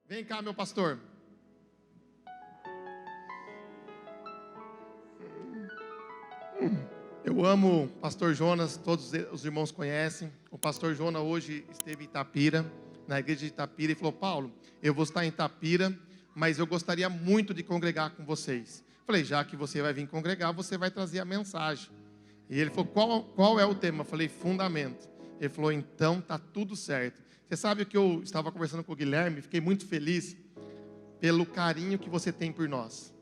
Vem cá, meu pastor. Eu amo o pastor Jonas, todos os irmãos conhecem. O pastor Jonas hoje esteve em Itapira, na igreja de Itapira, e falou: Paulo, eu vou estar em Itapira, mas eu gostaria muito de congregar com vocês. Falei: já que você vai vir congregar, você vai trazer a mensagem. E ele falou: qual é o tema? Eu falei: fundamento. Ele falou: então tá tudo certo. Você sabe que eu estava conversando com o Guilherme, fiquei muito feliz pelo carinho que você tem por nós.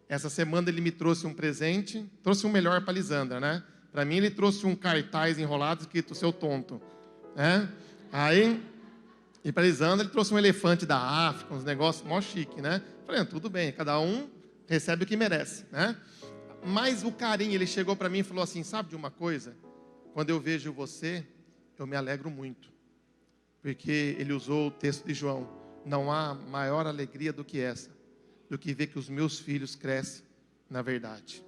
Essa semana ele me trouxe um presente, trouxe um melhor para a Lisandra, né? Para mim ele trouxe um cartaz enrolado escrito "seu tonto", né? Aí, e para a Lisandra ele trouxe um elefante da África, uns negócios mó chique, né? Falei: tudo bem, cada um recebe o que merece, né? Mas o carinho, ele chegou para mim e falou assim: sabe de uma coisa? Quando eu vejo você, eu me alegro muito. Porque ele usou o texto de João: não há maior alegria do que essa, do que ver que os meus filhos crescem na verdade.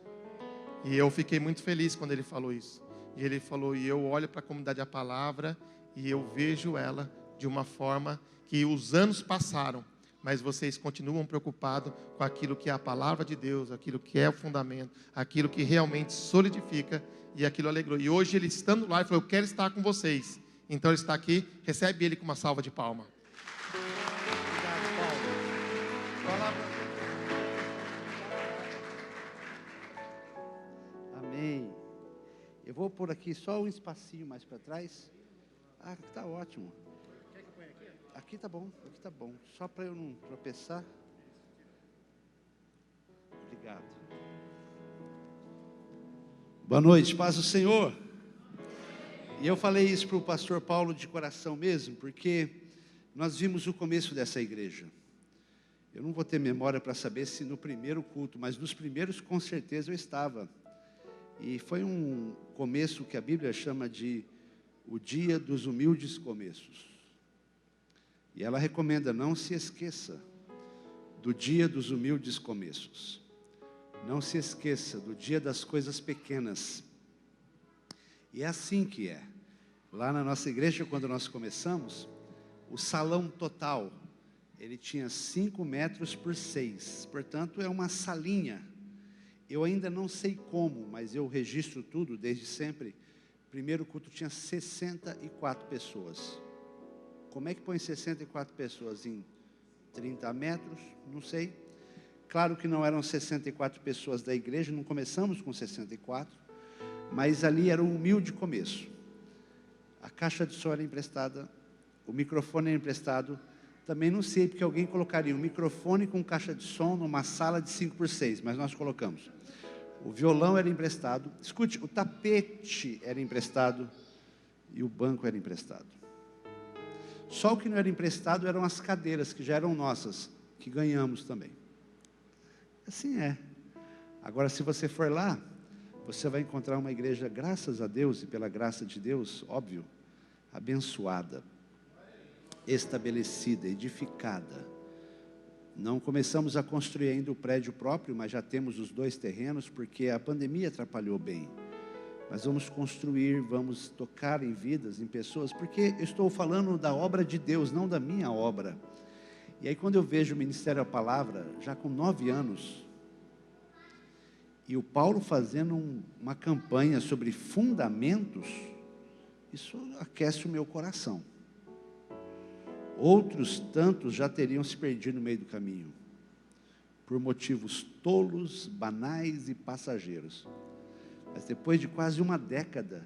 E eu fiquei muito feliz quando ele falou isso. E ele falou: e eu olho para a comunidade da palavra e eu vejo ela de uma forma que os anos passaram, mas vocês continuam preocupados com aquilo que é a palavra de Deus, aquilo que é o fundamento, aquilo que realmente solidifica, e aquilo alegrou. E hoje ele estando lá, ele falou: eu quero estar com vocês. Então ele está aqui, recebe ele com uma salva de palma. Obrigado, Paulo. Amém. Eu vou pôr aqui só um espacinho mais para trás. Ah, está ótimo. Quer que eu ponha aqui? Aqui tá bom, aqui tá bom. Só para eu não tropeçar. Obrigado. Boa noite, paz do Senhor. E eu falei isso para o pastor Paulo de coração mesmo, porque nós vimos o começo dessa igreja. Eu não vou ter memória para saber se no primeiro culto, mas nos primeiros com certeza eu estava. E foi um começo que a Bíblia chama de o dia dos humildes começos. E ela recomenda: não se esqueça do dia dos humildes começos. Não se esqueça do dia das coisas pequenas. E é assim que é. Lá na nossa igreja, quando nós começamos, o salão total, ele tinha 5 metros por 6. Portanto, é uma salinha. Eu ainda não sei como, mas eu registro tudo desde sempre. Primeiro culto tinha 64 pessoas. Como é que põe 64 pessoas em 30 metros? Não sei. Claro que não eram 64 pessoas da igreja, não começamos com 64, mas ali era um humilde começo. A caixa de som era emprestada, o microfone era emprestado. Também não sei porque alguém colocaria um microfone com caixa de som numa sala de 5x6, mas nós colocamos. O violão era emprestado. Escute, o tapete era emprestado e o banco era emprestado. Só o que não era emprestado eram as cadeiras, que já eram nossas, que ganhamos também. Assim é. Agora, se você for lá, você vai encontrar uma igreja, graças a Deus e pela graça de Deus, óbvio, abençoada, estabelecida, edificada. Não começamos a construir ainda o prédio próprio, mas já temos os 2 terrenos, porque a pandemia atrapalhou bem. Mas vamos construir, vamos tocar em vidas, em pessoas, porque eu estou falando da obra de Deus, não da minha obra. E aí quando eu vejo o Ministério da Palavra, já com 9 anos, e o Paulo fazendo uma campanha sobre fundamentos, isso aquece o meu coração. Outros tantos já teriam se perdido no meio do caminho, por motivos tolos, banais e passageiros. Mas depois de quase uma década,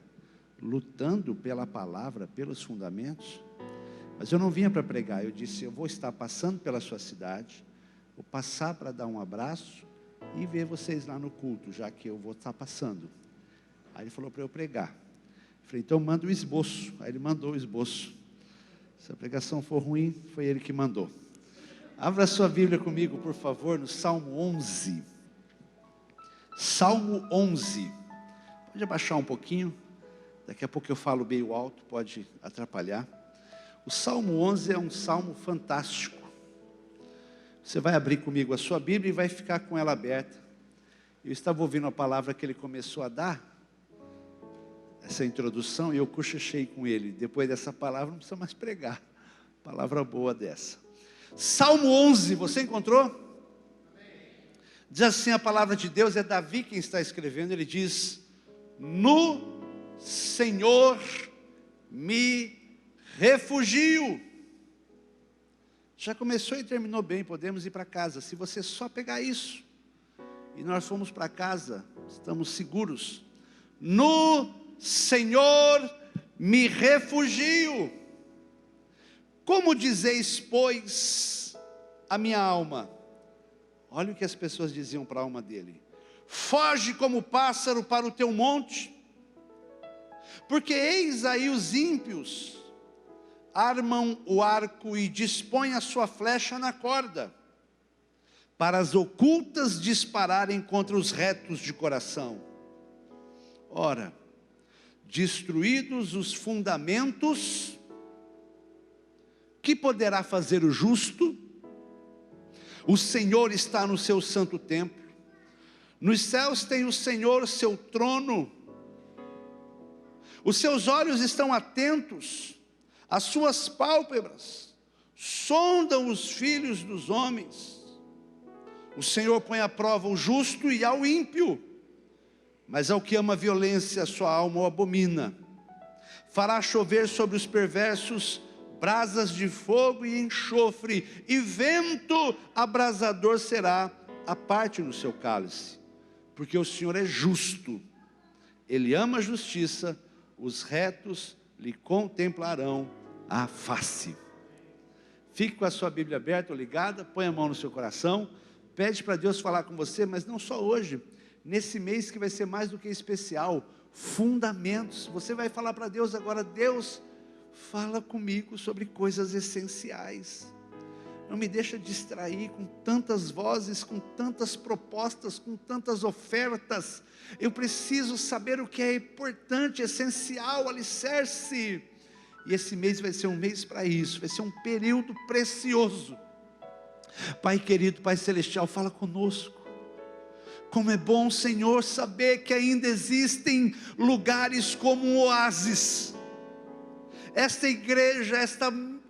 lutando pela palavra, pelos fundamentos, mas eu não vinha para pregar, eu disse: eu vou estar passando pela sua cidade, vou passar para dar um abraço e ver vocês lá no culto, já que eu vou estar passando. Aí ele falou para eu pregar. Eu falei: então manda o esboço. Aí ele mandou o esboço. Se a pregação for ruim, foi ele que mandou. Abra sua Bíblia comigo, por favor, no Salmo 11. Salmo 11. Pode abaixar um pouquinho. Daqui a pouco eu falo meio alto, pode atrapalhar. O Salmo 11 é um salmo fantástico. Você vai abrir comigo a sua Bíblia e vai ficar com ela aberta. Eu estava ouvindo a palavra que ele começou a dar, essa introdução, e eu cochichei com ele. Depois dessa palavra não precisa mais pregar. Palavra boa dessa. Salmo 11, você encontrou? Diz assim a palavra de Deus, é Davi quem está escrevendo, ele diz: no Senhor me refugio. Já começou e terminou bem, podemos ir para casa. Se você só pegar isso, e nós fomos para casa, estamos seguros. No Senhor me refugio. Como dizeis, pois, a minha alma? Olha o que as pessoas diziam para a alma dele: foge como pássaro para o teu monte, porque eis aí os ímpios armam o arco e dispõem a sua flecha na corda, para as ocultas dispararem contra os retos de coração. Ora, destruídos os fundamentos, que poderá fazer o justo? O Senhor está no seu santo templo, nos céus tem o Senhor seu trono, os seus olhos estão atentos, as suas pálpebras sondam os filhos dos homens. O Senhor põe à prova o justo e ao ímpio, mas ao que ama a violência, a sua alma o abomina. Fará chover sobre os perversos brasas de fogo e enxofre, e vento abrasador será a parte no seu cálice, porque o Senhor é justo, Ele ama a justiça, os retos lhe contemplarão a face. Fique com a sua Bíblia aberta ou ligada, põe a mão no seu coração, pede para Deus falar com você, mas não só hoje, nesse mês que vai ser mais do que especial, fundamentos. Você vai falar para Deus agora: Deus, fala comigo sobre coisas essenciais, não me deixa distrair com tantas vozes, com tantas propostas, com tantas ofertas. Eu preciso saber o que é importante, essencial, alicerce. E esse mês vai ser um mês para isso, vai ser um período precioso. Pai querido, Pai celestial, fala conosco. Como é bom, Senhor, saber que ainda existem lugares como um oásis. Esta igreja,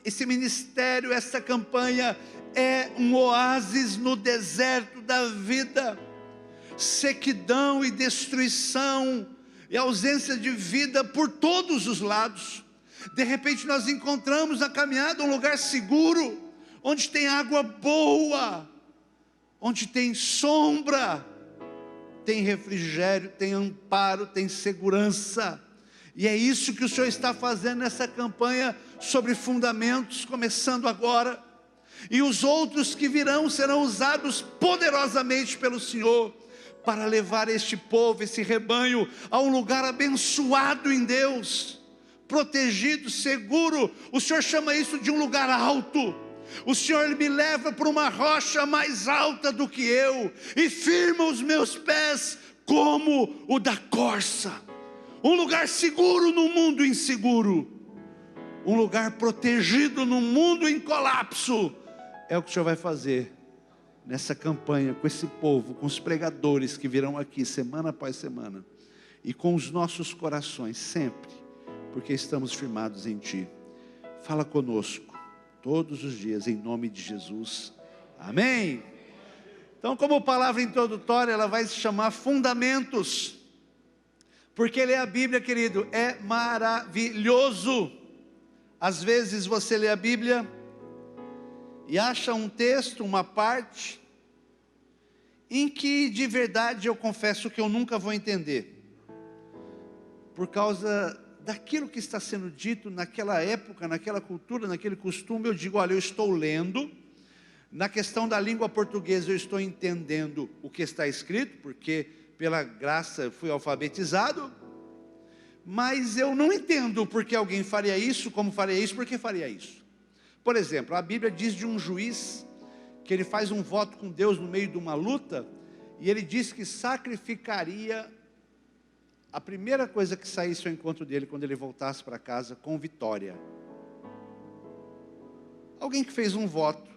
esse ministério, essa campanha é um oásis no deserto da vida. Sequidão e destruição e ausência de vida por todos os lados. De repente nós encontramos na caminhada um lugar seguro, onde tem água boa, onde tem sombra, tem refrigério, tem amparo, tem segurança. E é isso que o Senhor está fazendo nessa campanha sobre fundamentos, começando agora. E os outros que virão serão usados poderosamente pelo Senhor, para levar este povo, esse rebanho, a um lugar abençoado em Deus, protegido, seguro. O Senhor chama isso de um lugar alto. O Senhor me leva para uma rocha mais alta do que eu, e firma os meus pés como o da corça. Um lugar seguro no mundo inseguro, um lugar protegido no mundo em colapso. É o que o Senhor vai fazer nessa campanha, com esse povo, com os pregadores que virão aqui semana após semana, e com os nossos corações sempre, porque estamos firmados em Ti. Fala conosco todos os dias, em nome de Jesus, amém? Então, como palavra introdutória, ela vai se chamar Fundamentos, porque ler a Bíblia, querido, é maravilhoso. Às vezes você lê a Bíblia e acha um texto, uma parte, em que de verdade eu confesso que eu nunca vou entender, por causa daquilo que está sendo dito naquela época, naquela cultura, naquele costume. Eu digo: olha, eu estou lendo, na questão da língua portuguesa eu estou entendendo o que está escrito, porque pela graça fui alfabetizado, mas eu não entendo porque alguém faria isso, como faria isso, porque faria isso. Por exemplo, a Bíblia diz de um juiz, que ele faz um voto com Deus no meio de uma luta, e ele diz que sacrificaria a primeira coisa que saísse ao encontro dele, quando ele voltasse para casa com vitória. Alguém que fez um voto,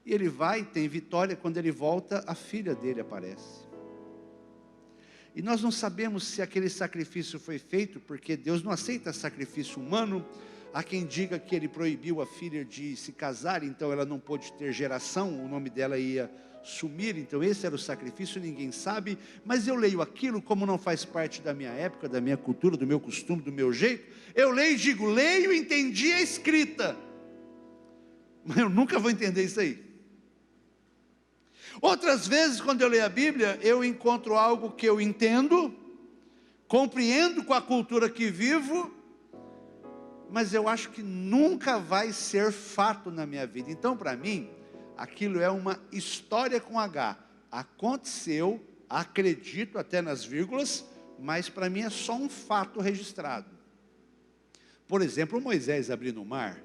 e ele vai, tem vitória, quando ele volta, a filha dele aparece. E nós não sabemos se aquele sacrifício foi feito, porque Deus não aceita sacrifício humano. Há quem diga que ele proibiu a filha de se casar, então ela não pôde ter geração, o nome dela ia sumir, então esse era o sacrifício, ninguém sabe, mas eu leio aquilo, como não faz parte da minha época, da minha cultura, do meu costume, do meu jeito, eu leio e digo, leio e entendi a escrita, mas eu nunca vou entender isso aí. Outras vezes, quando eu leio a Bíblia, eu encontro algo que eu entendo, compreendo com a cultura que vivo, mas eu acho que nunca vai ser fato na minha vida. Então, para mim, aquilo é uma história com H. Aconteceu, acredito até nas vírgulas, mas para mim é só um fato registrado. Por exemplo, Moisés abrindo o mar.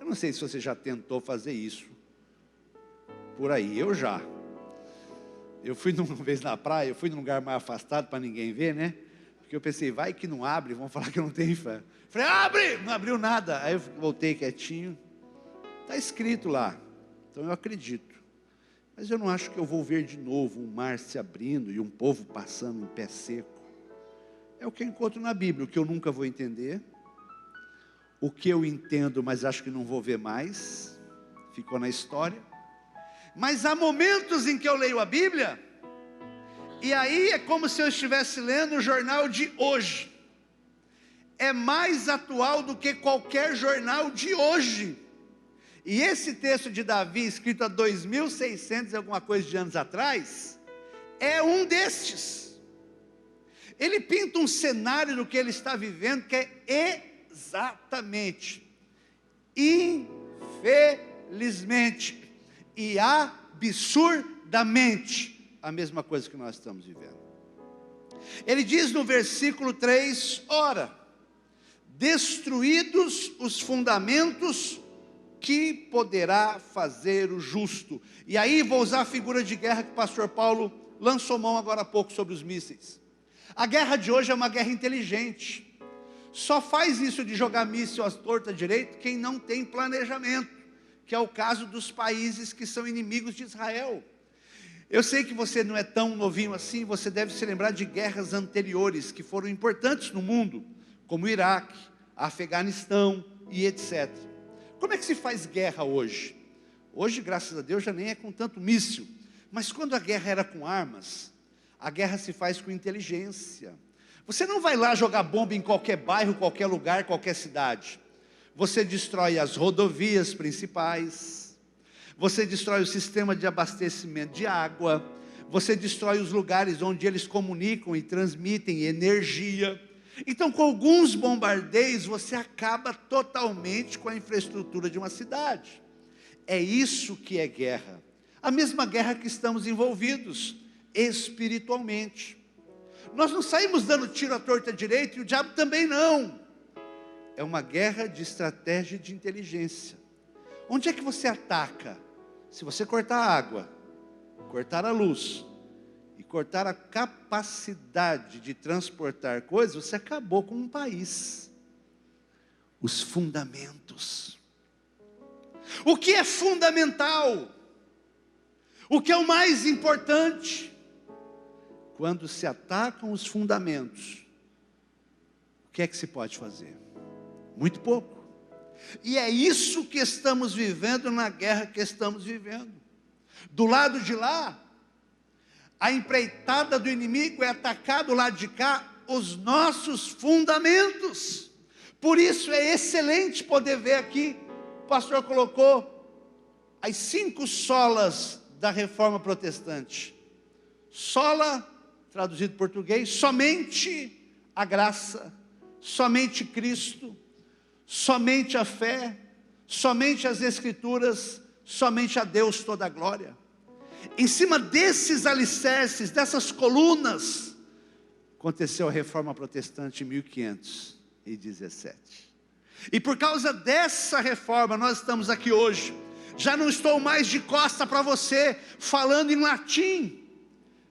Eu não sei se você já tentou fazer isso por aí, eu já. Eu fui uma vez na praia, eu fui num lugar mais afastado para ninguém ver, né? Porque eu pensei, vai que não abre, vão falar que eu não tenho fé. Falei, abre! Não abriu nada. Aí eu voltei quietinho. Está escrito lá. Então eu acredito. Mas eu não acho que eu vou ver de novo um mar se abrindo e um povo passando em pé seco. É o que eu encontro na Bíblia, o que eu nunca vou entender. O que eu entendo, mas acho que não vou ver mais. Ficou na história. Mas há momentos em que eu leio a Bíblia, e aí é como se eu estivesse lendo o jornal de hoje. É mais atual do que qualquer jornal de hoje. E esse texto de Davi, escrito há 2.600 e alguma coisa de anos atrás, é um destes. Ele pinta um cenário do que ele está vivendo, que é exatamente, infelizmente, e absurdamente a mesma coisa que nós estamos vivendo. Ele diz no versículo 3, ora, destruídos os fundamentos, que poderá fazer o justo? E aí vou usar a figura de guerra que o pastor Paulo lançou mão agora há pouco sobre os mísseis. A guerra de hoje é uma guerra inteligente. Só faz isso de jogar míssil à torta direita quem não tem planejamento, que é o caso dos países que são inimigos de Israel. Eu sei que você não é tão novinho assim, você deve se lembrar de guerras anteriores que foram importantes no mundo, como o Iraque, Afeganistão e etc. Como é que se faz guerra hoje? Hoje, graças a Deus, já nem é com tanto míssil, mas quando a guerra era com armas, a guerra se faz com inteligência. Você não vai lá jogar bomba em qualquer bairro, qualquer lugar, qualquer cidade. Você destrói as rodovias principais, você destrói o sistema de abastecimento de água, você destrói os lugares onde eles comunicam e transmitem energia. Então, com alguns bombardeios, você acaba totalmente com a infraestrutura de uma cidade. É isso que é guerra. A mesma guerra que estamos envolvidos, espiritualmente. Nós não saímos dando tiro à torta direita e o diabo também não. É uma guerra de estratégia e de inteligência. Onde é que você ataca? Se você cortar a água, cortar a luz e cortar a capacidade de transportar coisas, você acabou com um país. Os fundamentos. O que é fundamental? O que é o mais importante? Quando se atacam os fundamentos, o que é que se pode fazer? Muito pouco. E é isso que estamos vivendo na guerra que estamos vivendo. Do lado de lá, a empreitada do inimigo é atacar do lado de cá os nossos fundamentos. Por isso é excelente poder ver aqui, o pastor colocou as 5 solas da reforma protestante. Sola, traduzido em português, somente a graça, somente Cristo, somente a fé, somente as Escrituras, somente a Deus toda a glória. Em cima desses alicerces, dessas colunas, aconteceu a reforma protestante em 1517. E por causa dessa reforma, nós estamos aqui hoje. Já não estou mais de costa para você, falando em latim,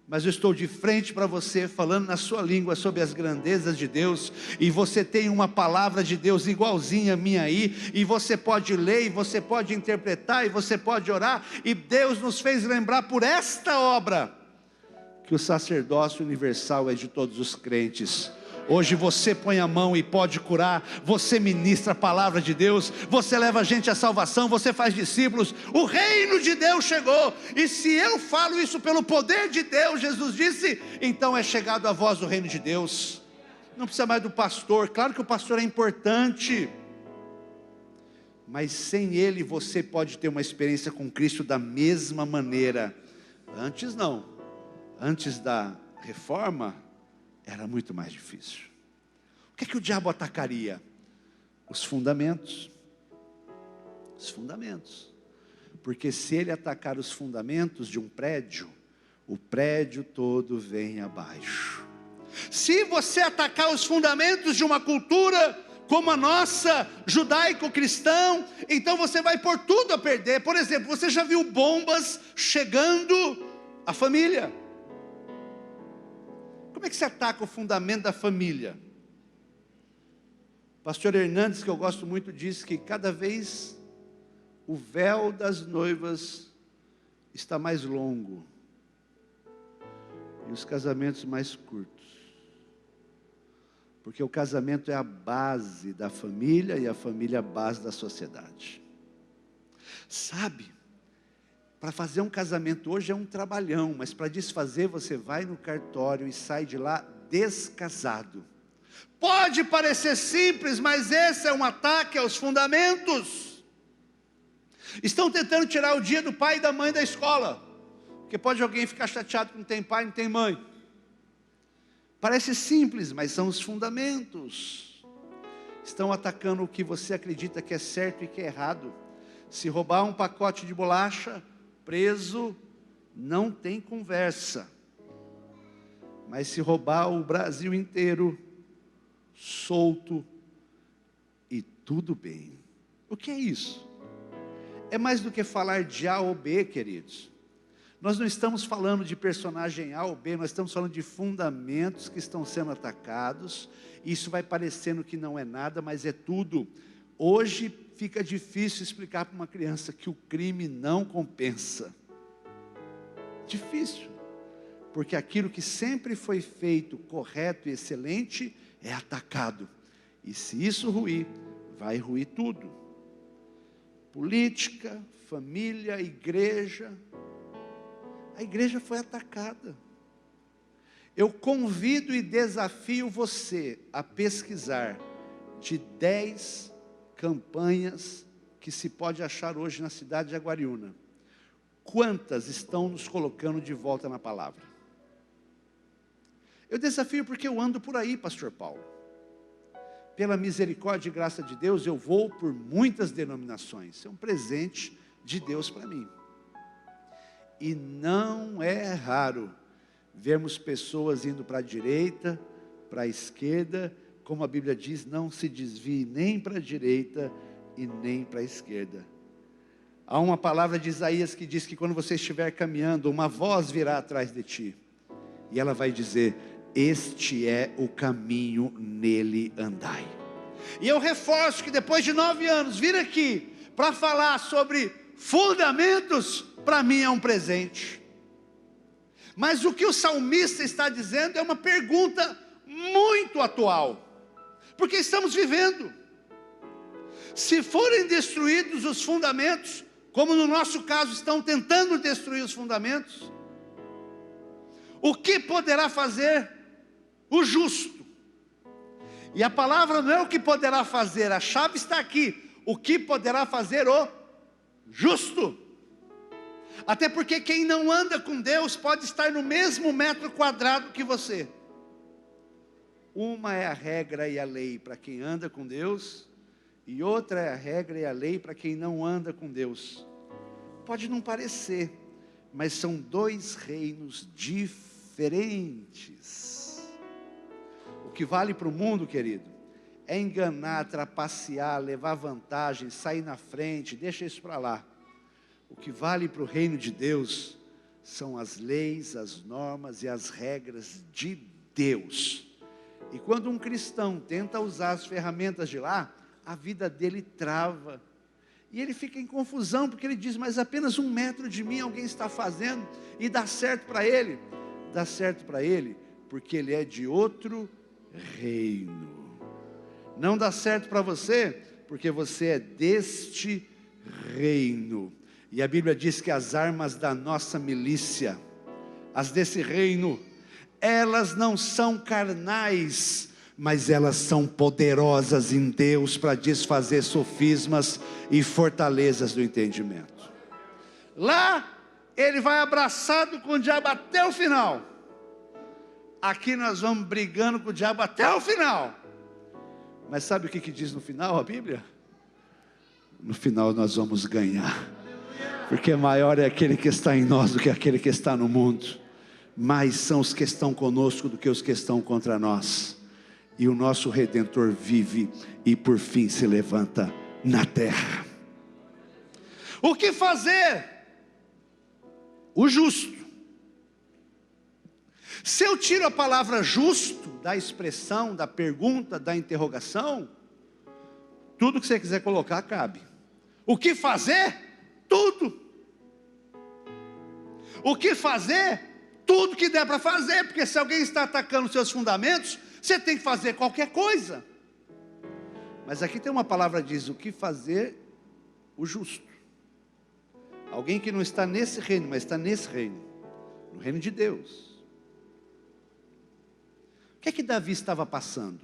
mas eu estou de frente para você, falando na sua língua sobre as grandezas de Deus, e você tem uma palavra de Deus igualzinha a minha aí, e você pode ler, e você pode interpretar, e você pode orar, e Deus nos fez lembrar por esta obra, que o sacerdócio universal é de todos os crentes. Hoje você põe a mão e pode curar, você ministra a palavra de Deus, você leva a gente à salvação, você faz discípulos, o reino de Deus chegou, e se eu falo isso pelo poder de Deus, Jesus disse, então é chegado a vós o reino de Deus. Não precisa mais do pastor, claro que o pastor é importante, mas sem ele você pode ter uma experiência com Cristo da mesma maneira. Antes não, antes da reforma, era muito mais difícil. O que é que o diabo atacaria? Os fundamentos. Os fundamentos. Porque se ele atacar os fundamentos de um prédio, o prédio todo vem abaixo. Se você atacar os fundamentos de uma cultura como a nossa, judaico-cristão, então você vai pôr tudo a perder. Por exemplo, você já viu bombas chegando à família? Como é que se ataca o fundamento da família? O pastor Hernandes, que eu gosto muito, diz que cada vez o véu das noivas está mais longo e os casamentos mais curtos, porque o casamento é a base da família e a família é a base da sociedade. Sabe? Para fazer um casamento hoje é um trabalhão, mas para desfazer você vai no cartório e sai de lá descasado. Pode parecer simples, mas esse é um ataque aos fundamentos. Estão tentando tirar o dia do pai e da mãe da escola, porque pode alguém ficar chateado que não tem pai, não tem mãe. Parece simples, mas são os fundamentos. Estão atacando o que você acredita que é certo e que é errado. Se roubar um pacote de bolacha, preso, não tem conversa. Mas se roubar o Brasil inteiro, solto, e tudo bem. O que é isso? É mais do que falar de A ou B, queridos. Nós não estamos falando de personagem A ou B, nós estamos falando de fundamentos que estão sendo atacados. Isso vai parecendo que não é nada, mas é tudo. Hoje fica difícil explicar para uma criança que o crime não compensa. Difícil, porque aquilo que sempre foi feito correto e excelente é atacado. E se isso ruir, vai ruir tudo. Política, família, igreja. A igreja foi atacada. Eu convido e desafio você a pesquisar de 10 campanhas que se pode achar hoje na cidade de Aguariúna. Quantas estão nos colocando de volta na palavra? Eu desafio porque eu ando por aí, pastor Paulo. Pela misericórdia e graça de Deus, eu vou por muitas denominações. É um presente de Deus para mim. E não é raro vermos pessoas indo para a direita, para a esquerda, como a Bíblia diz, não se desvie nem para a direita e nem para a esquerda. Há uma palavra de Isaías que diz que quando você estiver caminhando, uma voz virá atrás de ti, e ela vai dizer, este é o caminho, nele andai. E eu reforço que depois de 9 anos, vir aqui para falar sobre fundamentos, para mim é um presente. Mas o que o salmista está dizendo é uma pergunta muito atual, porque estamos vivendo. Se forem destruídos os fundamentos, como no nosso caso estão tentando destruir os fundamentos, o que poderá fazer o justo? E a palavra não é o que poderá fazer, a chave está aqui. O que poderá fazer o justo? Até porque quem não anda com Deus pode estar no mesmo metro quadrado que você. Uma é a regra e a lei para quem anda com Deus, e outra é a regra e a lei para quem não anda com Deus. Pode não parecer, mas são 2 reinos diferentes. O que vale para o mundo, querido, é enganar, trapacear, levar vantagem, sair na frente, deixa isso para lá. O que vale para o reino de Deus são as leis, as normas e as regras de Deus. E quando um cristão tenta usar as ferramentas de lá, a vida dele trava. E ele fica em confusão, porque ele diz, mas apenas 1 metro de mim alguém está fazendo, e dá certo para ele. Dá certo para ele, porque ele é de outro reino. Não dá certo para você, porque você é deste reino. E a Bíblia diz que as armas da nossa milícia, as desse reino, elas não são carnais, mas elas são poderosas em Deus para desfazer sofismas e fortalezas do entendimento. Lá, ele vai abraçado com o diabo até o final. Aqui nós vamos brigando com o diabo até o final. Mas sabe o que diz no final a Bíblia? No final nós vamos ganhar. Porque maior é aquele que está em nós do que aquele que está no mundo. Mais são os que estão conosco do que os que estão contra nós. E o nosso Redentor vive e por fim se levanta na terra. O que fazer? O justo. Se eu tiro a palavra justo da expressão, da pergunta, da interrogação, tudo que você quiser colocar cabe. O que fazer? Tudo. O que fazer? Tudo que der para fazer, porque se alguém está atacando seus fundamentos, você tem que fazer qualquer coisa. Mas aqui tem uma palavra que diz: o que fazer? O justo. Alguém que não está nesse reino, mas está nesse reino, no reino de Deus. O que é que Davi estava passando?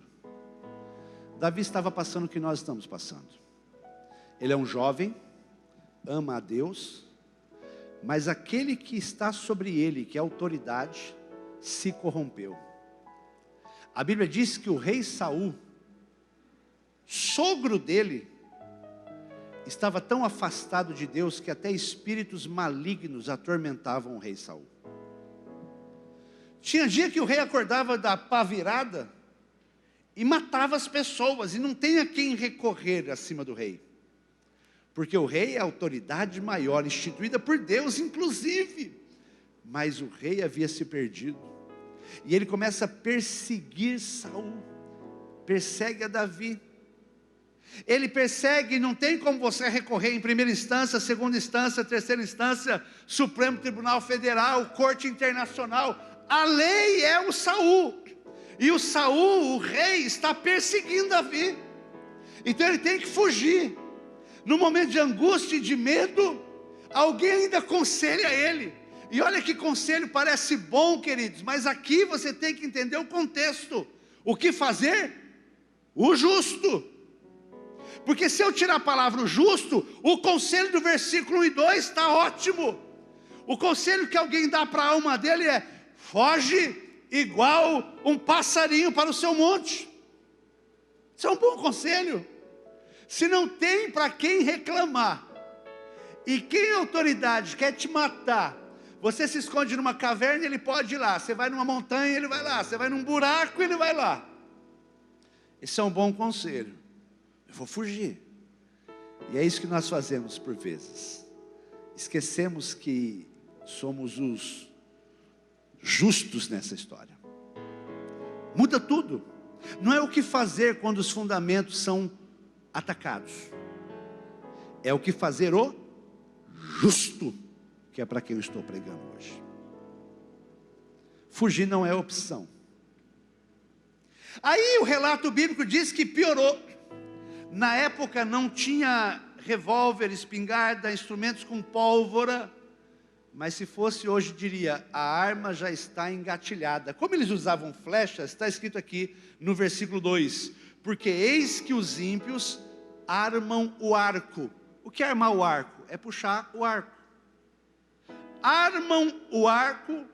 Davi estava passando o que nós estamos passando. Ele é um jovem, ama a Deus, mas aquele que está sobre ele, que é autoridade, se corrompeu. A Bíblia diz que o rei Saul, sogro dele, estava tão afastado de Deus que até espíritos malignos atormentavam o rei Saul. Tinha dia que o rei acordava da pá virada e matava as pessoas, e não tem a quem recorrer acima do rei. Porque o rei é a autoridade maior, instituída por Deus inclusive. Mas o rei havia se perdido. E ele começa a perseguir Saul. Persegue a Davi. Ele persegue, não tem como você recorrer em primeira instância, segunda instância, terceira instância, Supremo Tribunal Federal, Corte Internacional. A lei é o Saul. E o Saul, o rei, está perseguindo Davi. Então ele tem que fugir. No momento de angústia e de medo, alguém ainda aconselha ele. E olha que conselho parece bom, queridos, mas aqui você tem que entender o contexto. O que fazer? O justo. Porque se eu tirar a palavra o justo, o conselho do versículo 1 e 2 está ótimo. O conselho que alguém dá para a alma dele é: foge igual um passarinho para o seu monte. Isso é um bom conselho. Se não tem para quem reclamar, e quem é autoridade quer te matar, você se esconde numa caverna, ele pode ir lá. Você vai numa montanha, ele vai lá. Você vai num buraco, ele vai lá. Esse é um bom conselho. Eu vou fugir. E é isso que nós fazemos por vezes. Esquecemos que somos os justos nessa história. Muda tudo. Não é o que fazer quando os fundamentos são atacados. É o que fazer o justo, que é para quem eu estou pregando hoje. Fugir não é opção. Aí o relato bíblico diz que piorou. Na época não tinha revólver, espingarda, instrumentos com pólvora, mas se fosse hoje diria: a arma já está engatilhada. Como eles usavam flechas, está escrito aqui no versículo 2: porque eis que os ímpios armam o arco. O que é armar o arco? É puxar o arco. Armam o arco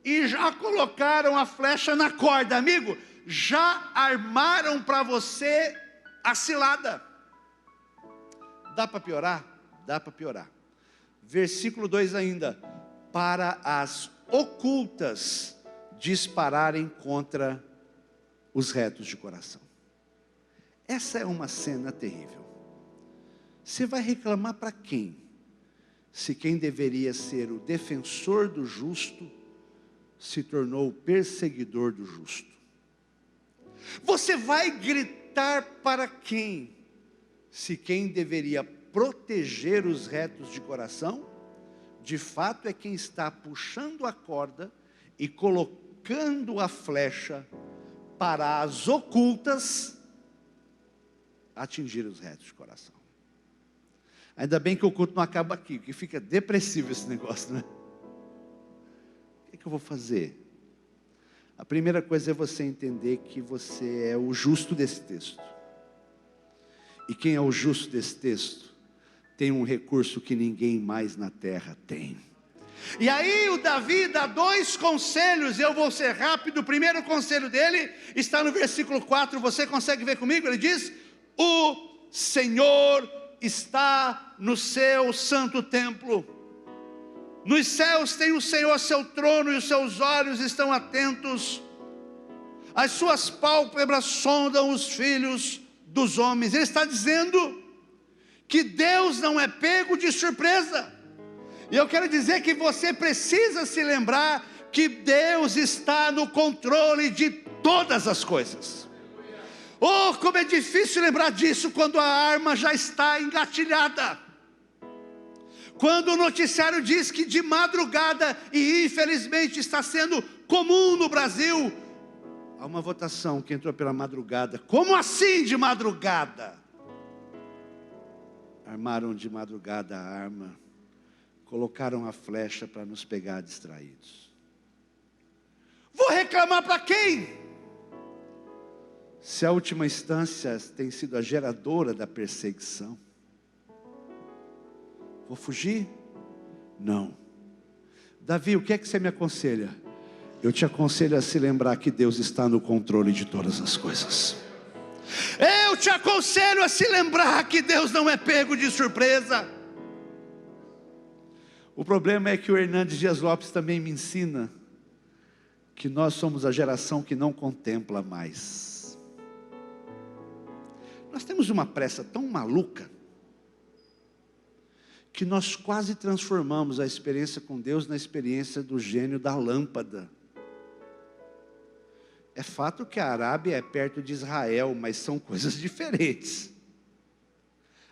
e já colocaram a flecha na corda. Amigo, já armaram para você a cilada. Dá para piorar? Dá para piorar. Versículo 2 ainda: para as ocultas dispararem contra os retos de coração. Essa é uma cena terrível. Você vai reclamar para quem? Se quem deveria ser o defensor do justo se tornou o perseguidor do justo. Você vai gritar para quem? Se quem deveria proteger os retos de coração, de fato é quem está puxando a corda e colocando a flecha para as ocultas atingir os retos de coração. Ainda bem que o culto não acaba aqui, porque fica depressivo esse negócio, né? O que eu vou fazer? A primeira coisa é você entender que você é o justo desse texto. E quem é o justo desse texto tem um recurso que ninguém mais na terra tem. E aí o Davi dá 2 conselhos, eu vou ser rápido. O primeiro conselho dele está no versículo 4, você consegue ver comigo? Ele diz: o Senhor está no seu santo templo. Nos céus tem o Senhor seu trono, e os seus olhos estão atentos. As suas pálpebras sondam os filhos dos homens. Ele está dizendo que Deus não é pego de surpresa. E eu quero dizer que você precisa se lembrar que Deus está no controle de todas as coisas. Oh, como é difícil lembrar disso quando a arma já está engatilhada. Quando o noticiário diz que de madrugada, e infelizmente está sendo comum no Brasil, há uma votação que entrou pela madrugada. Como assim de madrugada? Armaram de madrugada a arma, colocaram a flecha para nos pegar distraídos. Vou reclamar para quem? Se a última instância tem sido a geradora da perseguição. Vou fugir? Não. Davi, o que é que você me aconselha? Eu te aconselho a se lembrar que Deus está no controle de todas as coisas. Eu te aconselho a se lembrar que Deus não é pego de surpresa. O problema é que o Hernandes Dias Lopes também me ensina que nós somos a geração que não contempla mais. Nós temos uma pressa tão maluca que nós quase transformamos a experiência com Deus na experiência do gênio da lâmpada. É fato que a Arábia é perto de Israel, mas são coisas diferentes.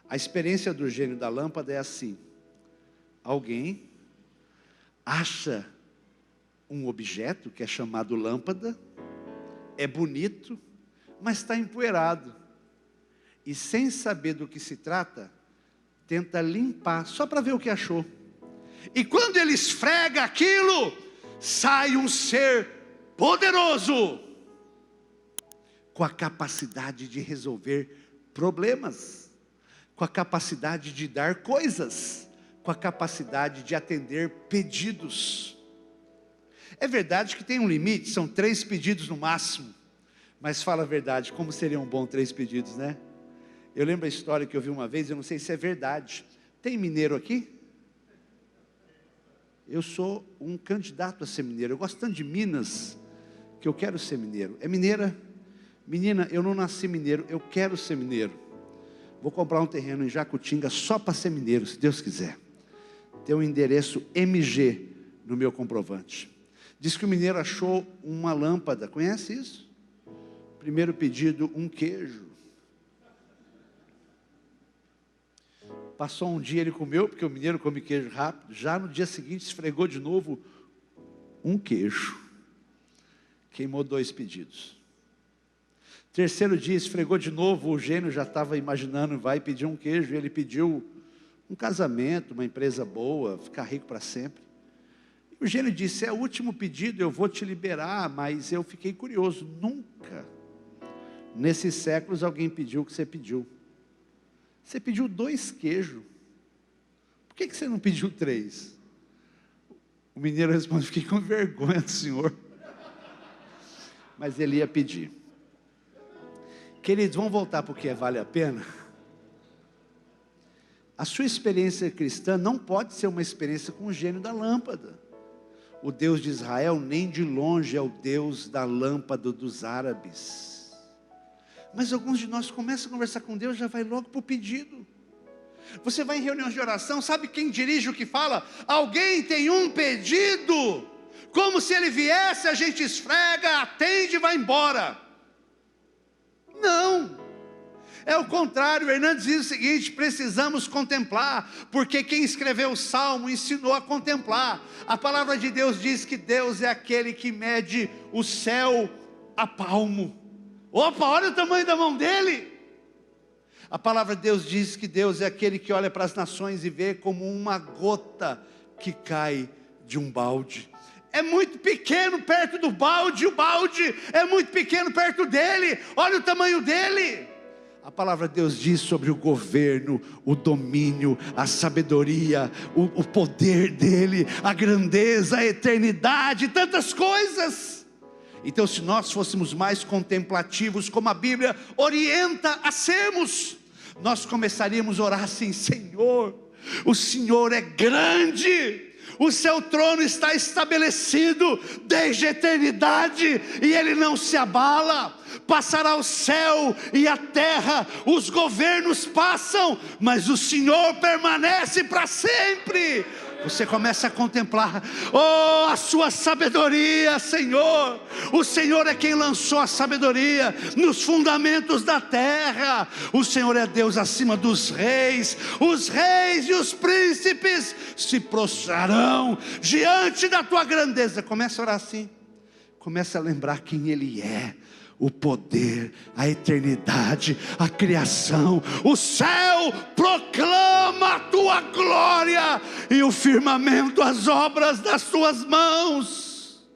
A experiência do gênio da lâmpada é assim: alguém acha um objeto que é chamado lâmpada, é bonito, mas está empoeirado. E sem saber do que se trata, tenta limpar, só para ver o que achou. E quando ele esfrega aquilo, sai um ser poderoso, com a capacidade de resolver problemas, com a capacidade de dar coisas, com a capacidade de atender pedidos. É verdade que tem um limite, são 3 pedidos no máximo. Mas fala a verdade, como seriam bons 3 pedidos, né? Eu lembro a história que eu vi uma vez, eu não sei se é verdade. Tem mineiro aqui? Eu sou um candidato a ser mineiro. Eu gosto tanto de Minas, que eu quero ser mineiro. É mineira? Menina, eu não nasci mineiro, eu quero ser mineiro. Vou comprar um terreno em Jacutinga só para ser mineiro, se Deus quiser. Tem um endereço MG no meu comprovante. Diz que o mineiro achou uma lâmpada, conhece isso? Primeiro pedido, um queijo. Passou um dia, ele comeu, porque o mineiro come queijo rápido. Já no dia seguinte, esfregou de novo um queijo. Queimou 2 pedidos. Terceiro dia, esfregou de novo. O gênio já estava imaginando, vai pedir um queijo. E ele pediu um casamento, uma empresa boa, ficar rico para sempre. E o gênio disse: é o último pedido, eu vou te liberar. Mas eu fiquei curioso, nunca nesses séculos alguém pediu o que você pediu. Você pediu 2 queijos. Por que você não pediu 3? O mineiro responde: fiquei com vergonha do senhor. Mas ele ia pedir. Queridos, vamos voltar para o que vale a pena. A sua experiência cristã não pode ser uma experiência com o gênio da lâmpada. O Deus de Israel nem de longe é o Deus da lâmpada dos árabes. Mas alguns de nós começam a conversar com Deus, já vai logo para o pedido. Você vai em reunião de oração, sabe quem dirige o que fala? Alguém tem um pedido, como se ele viesse, a gente esfrega, atende e vai embora. Não, é o contrário. O Hernandes diz o seguinte: precisamos contemplar, porque quem escreveu o Salmo ensinou a contemplar. A palavra de Deus diz que Deus é aquele que mede o céu a palmo. Opa, olha o tamanho da mão dele. A palavra de Deus diz que Deus é aquele que olha para as nações e vê como uma gota que cai de um balde. É muito pequeno perto do balde, o balde é muito pequeno perto dele, olha o tamanho dele. A palavra de Deus diz sobre o governo, o domínio, a sabedoria, o poder dele, a grandeza, a eternidade, tantas coisas. Então, se nós fôssemos mais contemplativos, como a Bíblia orienta a sermos, nós começaríamos a orar assim: Senhor, o Senhor é grande, o seu trono está estabelecido desde a eternidade, e ele não se abala. Passará o céu e a terra, os governos passam, mas o Senhor permanece para sempre. Você começa a contemplar, oh, a sua sabedoria, Senhor. O Senhor é quem lançou a sabedoria nos fundamentos da terra. O Senhor é Deus acima dos reis. Os reis e os príncipes se prostrarão diante da tua grandeza. Começa a orar assim, começa a lembrar quem Ele é. O poder, a eternidade, a criação, o céu proclama a tua glória, e o firmamento as obras das tuas mãos.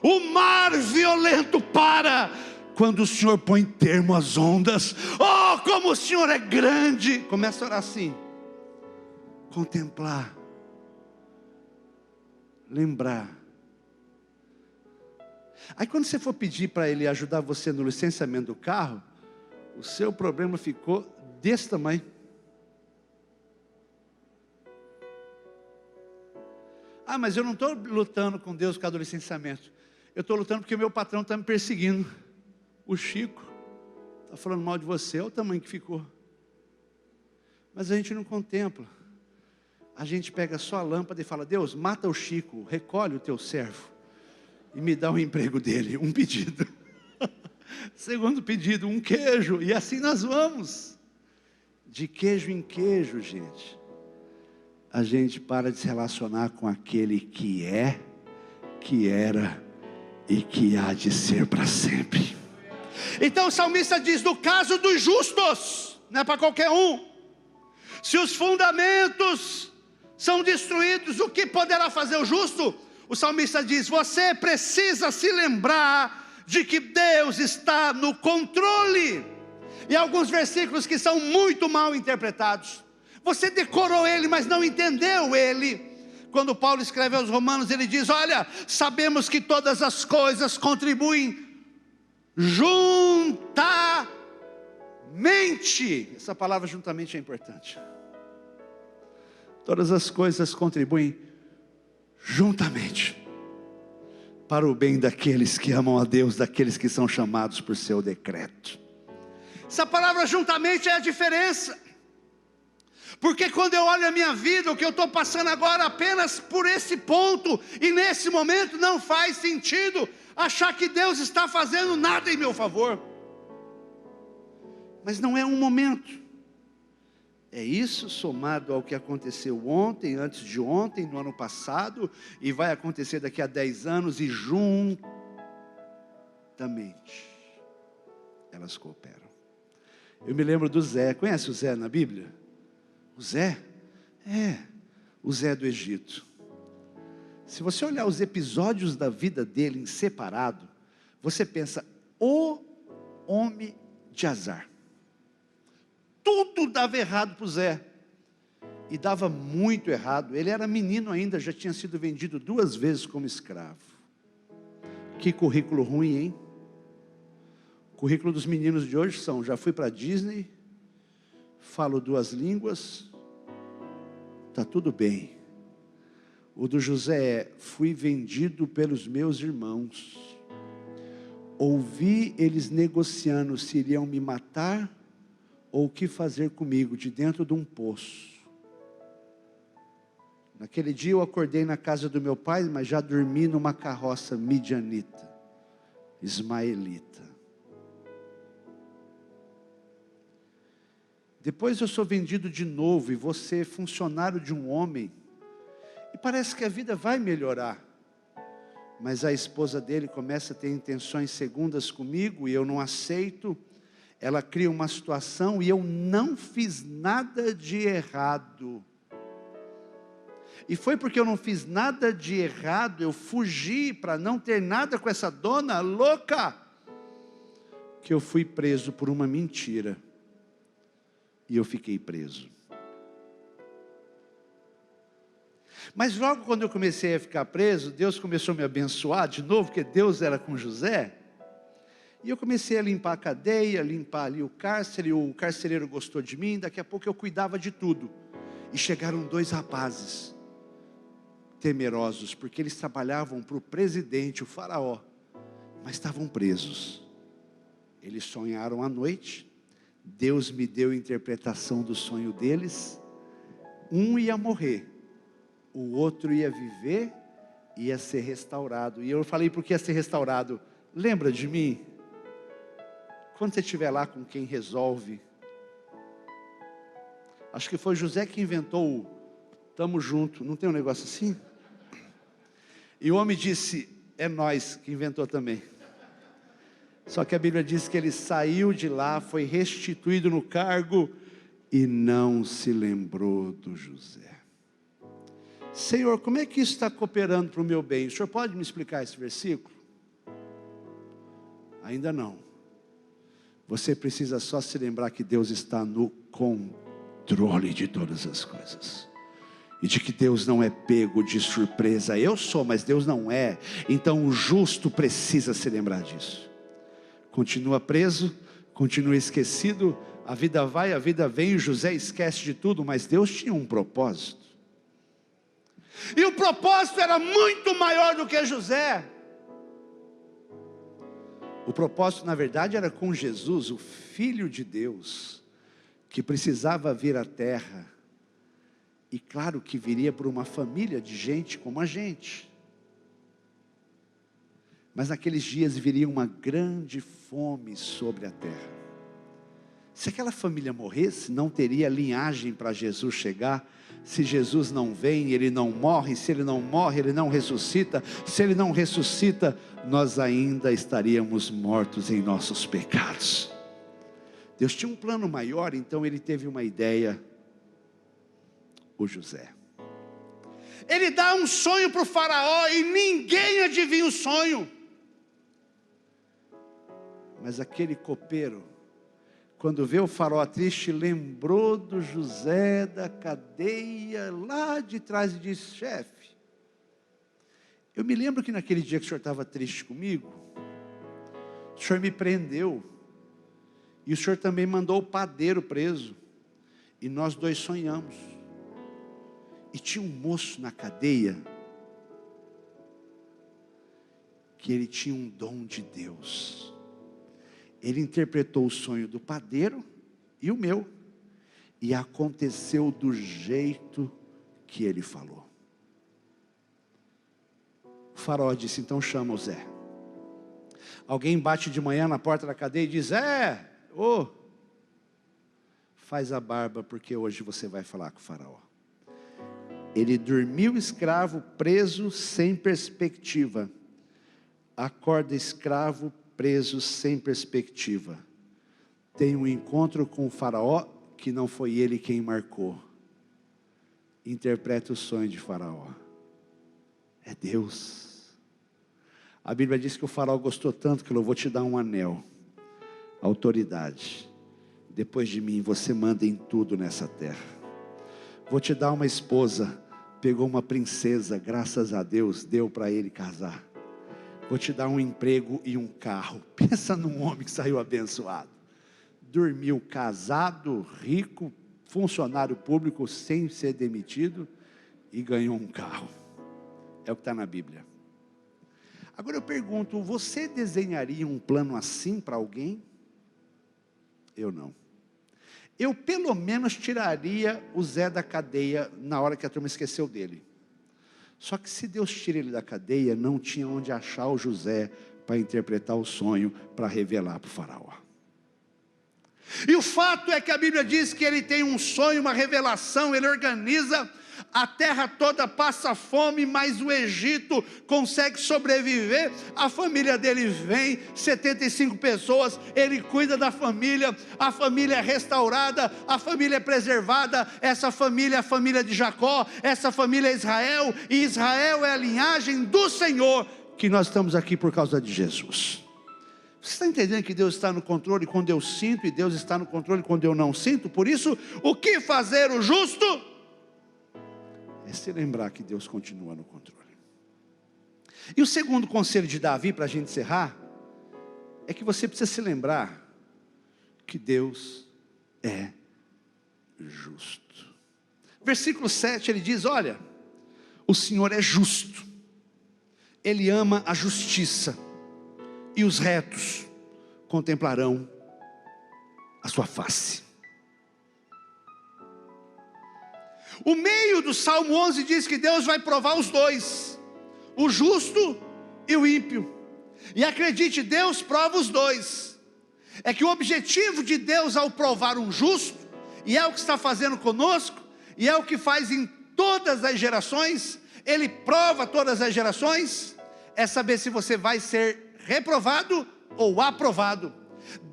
O mar violento para quando o Senhor põe termo às ondas. Oh, como o Senhor é grande. Começa a orar assim, contemplar, lembrar. Aí quando você for pedir para ele ajudar você no licenciamento do carro, o seu problema ficou desse tamanho. Ah, mas eu não estou lutando com Deus por causa do licenciamento. Eu estou lutando porque o meu patrão está me perseguindo. O Chico está falando mal de você, olha o tamanho que ficou. Mas a gente não contempla. A gente pega só a lâmpada e fala: Deus, mata o Chico, recolhe o teu servo e me dá o emprego dele. Um pedido. Segundo pedido, um queijo. E assim nós vamos. De queijo em queijo, gente. A gente para de se relacionar com aquele que é, que era e que há de ser para sempre. Então o salmista diz: no caso dos justos, não é para qualquer um, se os fundamentos são destruídos, o que poderá fazer o justo? O salmista diz: você precisa se lembrar de que Deus está no controle. E alguns versículos que são muito mal interpretados, você decorou ele, mas não entendeu ele. Quando Paulo escreve aos Romanos, ele diz: olha, sabemos que todas as coisas contribuem juntamente. Essa palavra juntamente é importante. Todas as coisas contribuem juntamente para o bem daqueles que amam a Deus, daqueles que são chamados por seu decreto. Essa palavra juntamente é a diferença. Porque quando eu olho a minha vida, o que eu estou passando agora apenas por esse ponto, e nesse momento não faz sentido achar que Deus está fazendo nada em meu favor. Mas não é um momento. É isso somado ao que aconteceu ontem, antes de ontem, no ano passado, e vai acontecer daqui a 10 anos, e juntamente elas cooperam. Eu me lembro do Zé. Conhece o Zé na Bíblia? O Zé? O Zé do Egito. Se você olhar os episódios da vida dele em separado, você pensa: o homem de azar. Tudo dava errado para o Zé, e dava muito errado. Ele era menino ainda, já tinha sido vendido 2 vezes como escravo. Que currículo ruim, hein? O currículo dos meninos de hoje são: já fui para a Disney, falo 2 línguas, está tudo bem. O do José é: fui vendido pelos meus irmãos, ouvi eles negociando se iriam me matar ou o que fazer comigo, de dentro de um poço. Naquele dia eu acordei na casa do meu pai, mas já dormi numa carroça midianita, ismaelita. Depois eu sou vendido de novo e vou ser funcionário de um homem, e parece que a vida vai melhorar. Mas a esposa dele começa a ter intenções segundas comigo e eu não aceito. Ela cria uma situação e eu não fiz nada de errado. E foi porque eu não fiz nada de errado, eu fugi para não ter nada com essa dona louca, que eu fui preso por uma mentira. E eu fiquei preso. Mas logo quando eu comecei a ficar preso, Deus começou a me abençoar de novo, porque Deus era com José. E eu comecei a limpar a cadeia, limpar ali o cárcere, o carcereiro gostou de mim, daqui a pouco eu cuidava de tudo. E chegaram 2 rapazes, temerosos, porque eles trabalhavam para o presidente, o faraó, mas estavam presos. Eles sonharam à noite, Deus me deu a interpretação do sonho deles. Um ia morrer, o outro ia viver, ia ser restaurado. E eu falei, por que ia ser restaurado? Lembra de mim? Quando você estiver lá com quem resolve. Acho que foi José que inventou o tamo junto, não tem um negócio assim? E o homem disse, é nós que inventou também. Só que a Bíblia diz que ele saiu de lá, foi restituído no cargo e não se lembrou do José. Senhor, como é que isso está cooperando para o meu bem? O Senhor pode me explicar esse versículo? Ainda não. Você precisa só se lembrar que Deus está no controle de todas as coisas. E de que Deus não é pego de surpresa. Eu sou, mas Deus não é. Então o justo precisa se lembrar disso. Continua preso, continua esquecido. A vida vai, a vida vem. José esquece de tudo, mas Deus tinha um propósito. E o propósito era muito maior do que José. O propósito, na verdade, era com Jesus, o Filho de Deus, que precisava vir à terra. E claro que viria por uma família de gente como a gente. Mas naqueles dias viria uma grande fome sobre a terra. Se aquela família morresse, não teria linhagem para Jesus chegar. Se Jesus não vem, ele não morre. Se ele não morre, ele não ressuscita. Se ele não ressuscita, nós ainda estaríamos mortos em nossos pecados. Deus tinha um plano maior, então ele teve uma ideia. O José, ele dá um sonho para o faraó e ninguém adivinha o sonho. Mas aquele copeiro, quando vê o faraó triste, lembrou do José da cadeia lá de trás e disse, chefe, eu me lembro que naquele dia que o senhor estava triste comigo, o senhor me prendeu, e o senhor também mandou o padeiro preso, e nós 2 sonhamos. E tinha um moço na cadeia, que ele tinha um dom de Deus. Ele interpretou o sonho do padeiro e o meu, e aconteceu do jeito que ele falou. O faraó disse, então chama o Zé. Alguém bate de manhã na porta da cadeia e diz, faz a barba, porque hoje você vai falar com o faraó. Ele dormiu escravo, preso, sem perspectiva. Acorda escravo, preso, sem perspectiva. Tem um encontro com o faraó, que não foi ele quem marcou. Interpreta o sonho de faraó. É Deus. A Bíblia diz que o faraó gostou tanto, que falou, vou te dar um anel. Autoridade. Depois de mim, você manda em tudo nessa terra. Vou te dar uma esposa. Pegou uma princesa, graças a Deus, deu para ele casar. Vou te dar um emprego e um carro. Pensa num homem que saiu abençoado. Dormiu casado, rico, funcionário público, sem ser demitido, e ganhou um carro. É o que está na Bíblia. Agora eu pergunto, você desenharia um plano assim para alguém? Eu não. Eu pelo menos tiraria o Zé da cadeia na hora que a turma esqueceu dele. Só que se Deus tira ele da cadeia, não tinha onde achar o José para interpretar o sonho, para revelar para o faraó. E o fato é que a Bíblia diz que ele tem um sonho, uma revelação, ele organiza a terra toda passa fome, mas o Egito consegue sobreviver. A família dele vem, 75 pessoas, ele cuida da família, a família é restaurada, a família é preservada. Essa família é a família de Jacó, essa família é Israel, e Israel é a linhagem do Senhor, que nós estamos aqui por causa de Jesus. Você está entendendo que Deus está no controle quando eu sinto, e Deus está no controle quando eu não sinto? Por isso, o que fazer o justo? É se lembrar que Deus continua no controle. E o segundo conselho de Davi, para a gente encerrar, é que você precisa se lembrar que Deus é justo. Versículo 7, ele diz, olha, o Senhor é justo, Ele ama a justiça, e os retos contemplarão a sua face. O meio do Salmo 11 diz que Deus vai provar os dois, o justo e o ímpio. E acredite, Deus prova os dois. É que o objetivo de Deus ao provar um justo, e é o que está fazendo conosco, e é o que faz em todas as gerações, Ele prova todas as gerações, é saber se você vai ser reprovado ou aprovado.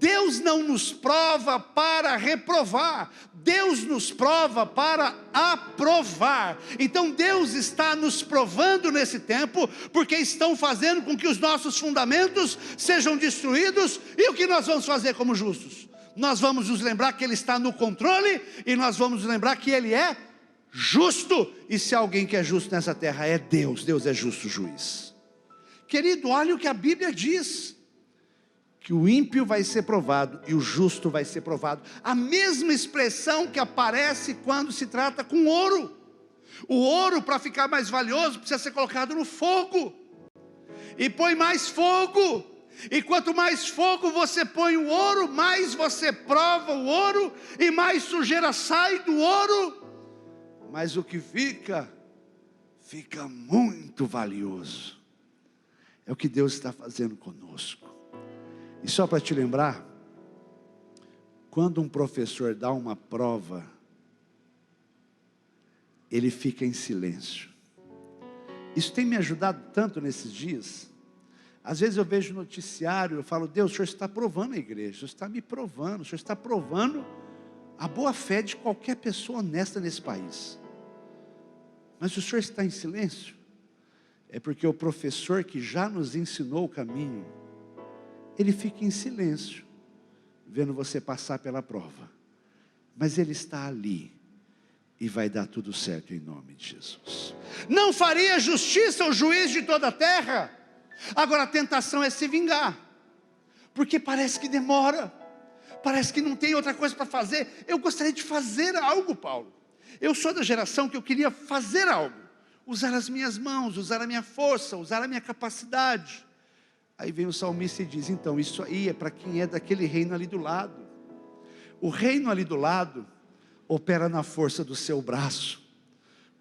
Deus não nos prova para reprovar, Deus nos prova para aprovar. Então Deus está nos provando nesse tempo, porque estão fazendo com que os nossos fundamentos sejam destruídos. E o que nós vamos fazer como justos? Nós vamos nos lembrar que Ele está no controle, e nós vamos nos lembrar que Ele é justo. E se alguém que é justo nessa terra é Deus, Deus é justo juiz. Querido, olha o que a Bíblia diz, que o ímpio vai ser provado e o justo vai ser provado. A mesma expressão que aparece quando se trata com ouro. O ouro, para ficar mais valioso, precisa ser colocado no fogo, e põe mais fogo, e quanto mais fogo você põe o ouro, mais você prova o ouro, e mais sujeira sai do ouro, mas o que fica muito valioso. É o que Deus está fazendo conosco. E só para te lembrar, quando um professor dá uma prova, ele fica em silêncio. Isso tem me ajudado tanto nesses dias. Às vezes eu vejo noticiário, eu falo, Deus, o Senhor está provando a igreja, o Senhor está me provando, o Senhor está provando a boa fé de qualquer pessoa honesta nesse país. Mas o Senhor está em silêncio? É porque o professor que já nos ensinou o caminho, ele fica em silêncio, vendo você passar pela prova. Mas Ele está ali, e vai dar tudo certo em nome de Jesus. Não faria justiça o juiz de toda a terra? Agora a tentação é se vingar, porque parece que demora, parece que não tem outra coisa para fazer. Eu gostaria de fazer algo, Paulo. Eu sou da geração que eu queria fazer algo, usar as minhas mãos, usar a minha força, usar a minha capacidade. Aí vem o salmista e diz, então isso aí é para quem é daquele reino ali do lado. O reino ali do lado opera na força do seu braço.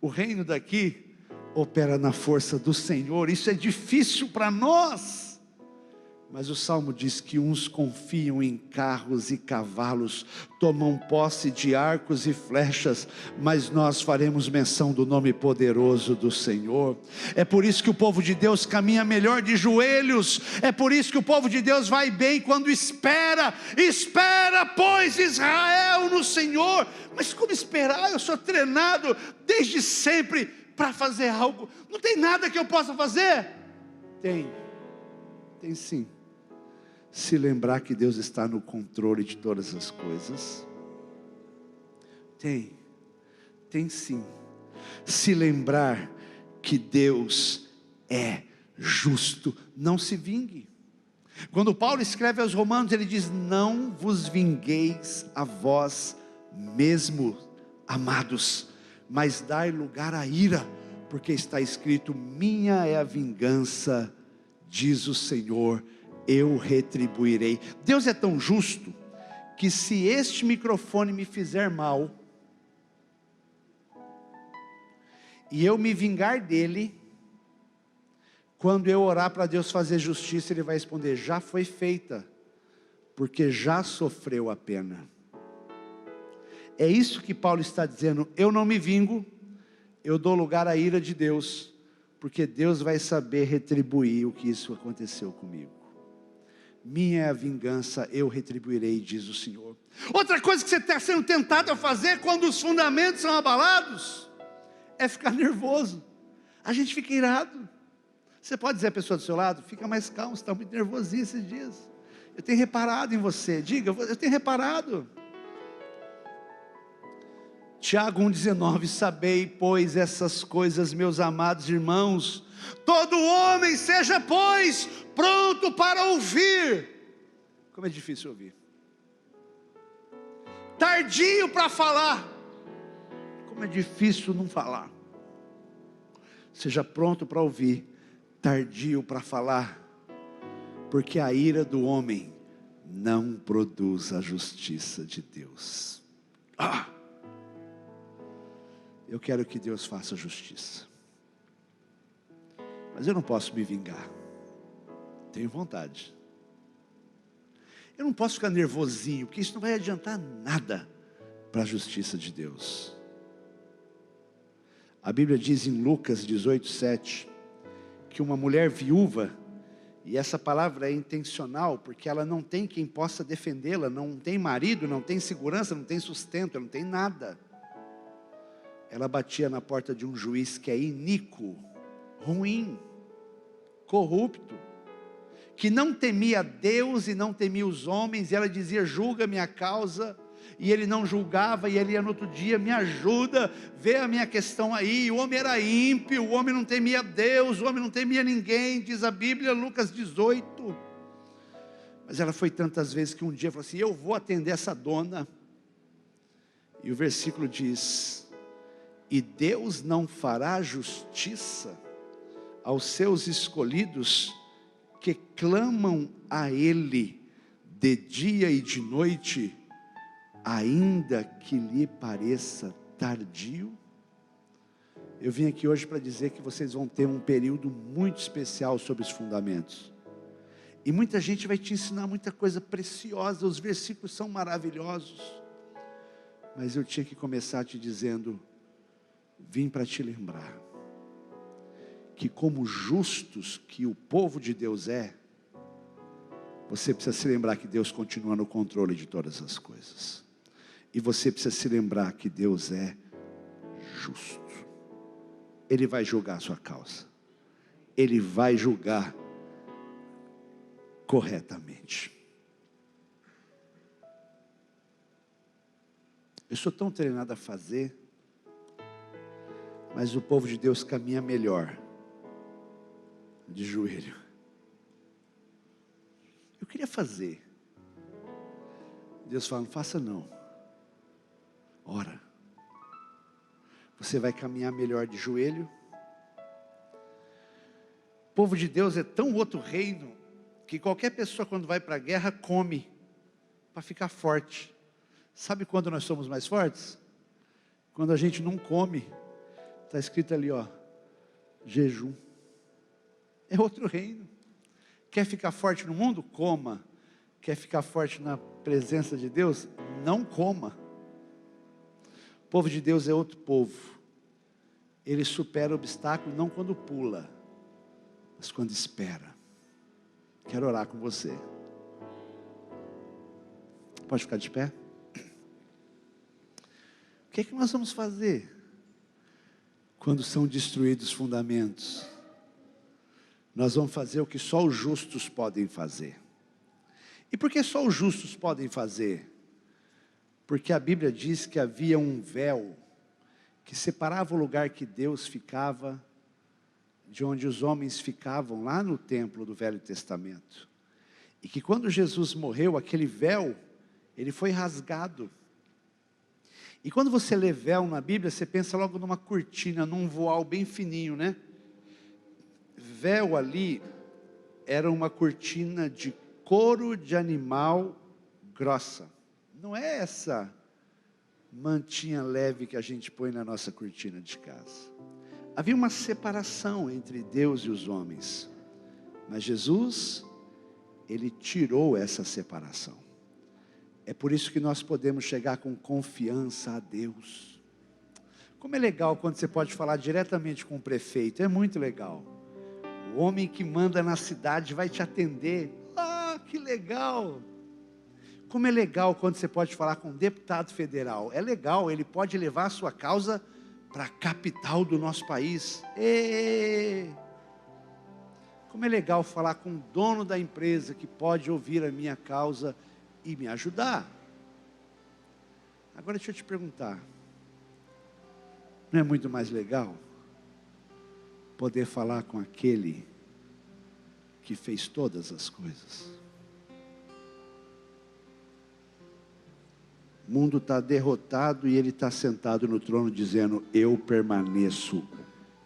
O reino daqui opera na força do Senhor. Isso é difícil para nós. Mas o Salmo diz que uns confiam em carros e cavalos, tomam posse de arcos e flechas, mas nós faremos menção do nome poderoso do Senhor. É por isso que o povo de Deus caminha melhor de joelhos, é por isso que o povo de Deus vai bem quando espera, pois Israel no Senhor. Mas como esperar? Eu sou treinado desde sempre para fazer algo. Não tem nada que eu possa fazer? Tem sim. Se lembrar que Deus está no controle de todas as coisas. Tem sim. Se lembrar que Deus é justo. Não se vingue. Quando Paulo escreve aos Romanos, ele diz, não vos vingueis a vós mesmo, amados, mas dai lugar à ira, porque está escrito, minha é a vingança, diz o Senhor, eu retribuirei. Deus é tão justo, que se este microfone me fizer mal, e eu me vingar dele, quando eu orar para Deus fazer justiça, Ele vai responder, já foi feita, porque já sofreu a pena. É isso que Paulo está dizendo, eu não me vingo, eu dou lugar à ira de Deus, porque Deus vai saber retribuir o que isso aconteceu comigo. Minha é a vingança, eu retribuirei, diz o Senhor. Outra coisa que você está sendo tentado a fazer quando os fundamentos são abalados, é ficar nervoso. A gente fica irado. Você pode dizer à pessoa do seu lado, fica mais calmo, você está muito nervosinho esses dias. Eu tenho reparado em você, diga, eu tenho reparado. Tiago 1,19, sabei, pois, essas coisas, meus amados irmãos, todo homem seja, pois, pronto para ouvir. Como é difícil ouvir. Tardio para falar. Como é difícil não falar. Seja pronto para ouvir, tardio para falar, porque a ira do homem não produz a justiça de Deus. Eu quero que Deus faça justiça, mas eu não posso me vingar. Tenho vontade. Eu não posso ficar nervosinho, porque isso não vai adiantar nada para a justiça de Deus. A Bíblia diz em Lucas 18:7 que uma mulher viúva, e essa palavra é intencional, porque ela não tem quem possa defendê-la, não tem marido, não tem segurança, não tem sustento, ela não tem nada. Ela batia na porta de um juiz que é iníquo, ruim, corrupto, que não temia Deus e não temia os homens, e ela dizia, julga minha causa, e ele não julgava, e ele ia no outro dia, me ajuda, vê a minha questão aí. O homem era ímpio, o homem não temia Deus, o homem não temia ninguém, diz a Bíblia, Lucas 18, mas ela foi tantas vezes que um dia falou assim, eu vou atender essa dona, e o versículo diz, e Deus não fará justiça aos seus escolhidos, que clamam a Ele, de dia e de noite, ainda que lhe pareça tardio. Eu vim aqui hoje para dizer que vocês vão ter um período muito especial sobre os fundamentos, e muita gente vai te ensinar muita coisa preciosa, os versículos são maravilhosos, mas eu tinha que começar te dizendo, vim para te lembrar, que como justos que o povo de Deus é, você precisa se lembrar que Deus continua no controle de todas as coisas, e você precisa se lembrar que Deus é justo, Ele vai julgar a sua causa, Ele vai julgar corretamente. Eu sou tão treinado a fazer, mas o povo de Deus caminha melhor de joelho. Eu queria fazer. Deus fala, não faça não. Ora. Você vai caminhar melhor de joelho. O povo de Deus é tão outro reino, que qualquer pessoa quando vai para a guerra come, para ficar forte. Sabe quando nós somos mais fortes? Quando a gente não come. Está escrito ali, ó, jejum. É outro reino. Quer ficar forte no mundo? Coma. Quer ficar forte na presença de Deus? Não coma. O povo de Deus é outro povo. Ele supera obstáculos não quando pula, mas quando espera. Quero orar com você. Pode ficar de pé? O que é que nós vamos fazer quando são destruídos os fundamentos? Nós vamos fazer o que só os justos podem fazer. E por que só os justos podem fazer? Porque a Bíblia diz que havia um véu que separava o lugar que Deus ficava de onde os homens ficavam lá no templo do Velho Testamento. E que quando Jesus morreu, aquele véu, ele foi rasgado. E quando você lê véu na Bíblia, você pensa logo numa cortina, num voal bem fininho, né? Véu ali era uma cortina de couro de animal grossa. Não é essa mantinha leve que a gente põe na nossa cortina de casa. Havia uma separação entre Deus e os homens. Mas Jesus, Ele tirou essa separação. É por isso que nós podemos chegar com confiança a Deus. Como é legal quando você pode falar diretamente com o prefeito, é muito legal. O homem que manda na cidade vai te atender. Ah, que legal! Como é legal quando você pode falar com um deputado federal. É legal, ele pode levar a sua causa para a capital do nosso país. Como é legal falar com o dono da empresa que pode ouvir a minha causa e me ajudar. Agora deixa eu te perguntar. Não é muito mais legal poder falar com aquele que fez todas as coisas? O mundo está derrotado e ele está sentado no trono dizendo: eu permaneço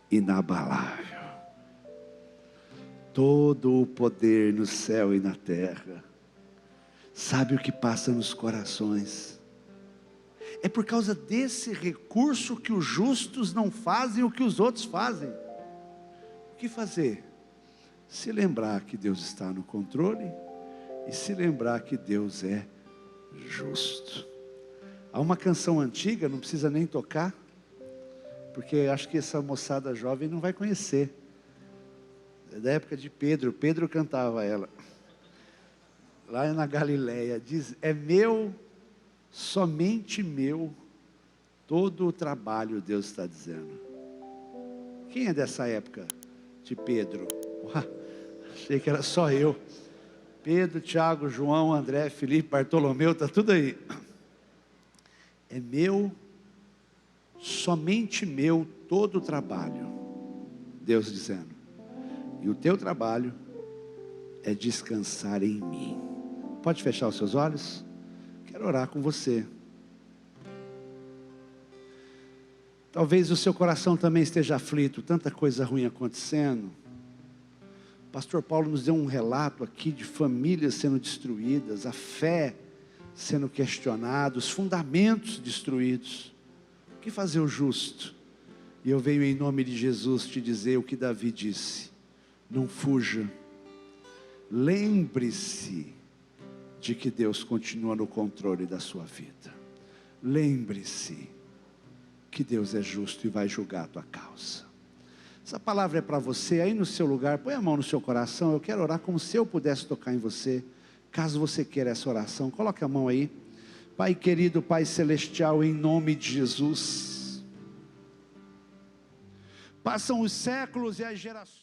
inabalável. Todo o poder no céu e na terra. Sabe o que passa nos corações? É por causa desse recurso que os justos não fazem o que os outros fazem. O que fazer? Se lembrar que Deus está no controle e se lembrar que Deus é justo. Há uma canção antiga, não precisa nem tocar, porque acho que essa moçada jovem não vai conhecer. É da época de Pedro. Pedro cantava ela. Lá na Galileia, diz: é meu, somente meu, todo o trabalho, Deus está dizendo. Quem é dessa época de Pedro? Achei que era só eu. Pedro, Tiago, João, André, Felipe, Bartolomeu, está tudo aí. É meu, somente meu, todo o trabalho, Deus dizendo. E o teu trabalho é descansar em mim. Pode fechar os seus olhos? Quero orar com você. Talvez o seu coração também esteja aflito, tanta coisa ruim acontecendo. O pastor Paulo nos deu um relato aqui de famílias sendo destruídas, a fé sendo questionada, os fundamentos destruídos. O que fazer o justo? E eu venho em nome de Jesus te dizer o que Davi disse: não fuja, lembre-se de que Deus continua no controle da sua vida. Lembre-se que Deus é justo e vai julgar a tua causa. Essa palavra é para você aí no seu lugar. Põe a mão no seu coração. Eu quero orar como se eu pudesse tocar em você. Caso você queira essa oração, coloque a mão aí. Pai querido, Pai celestial, em nome de Jesus. Passam os séculos e as gerações.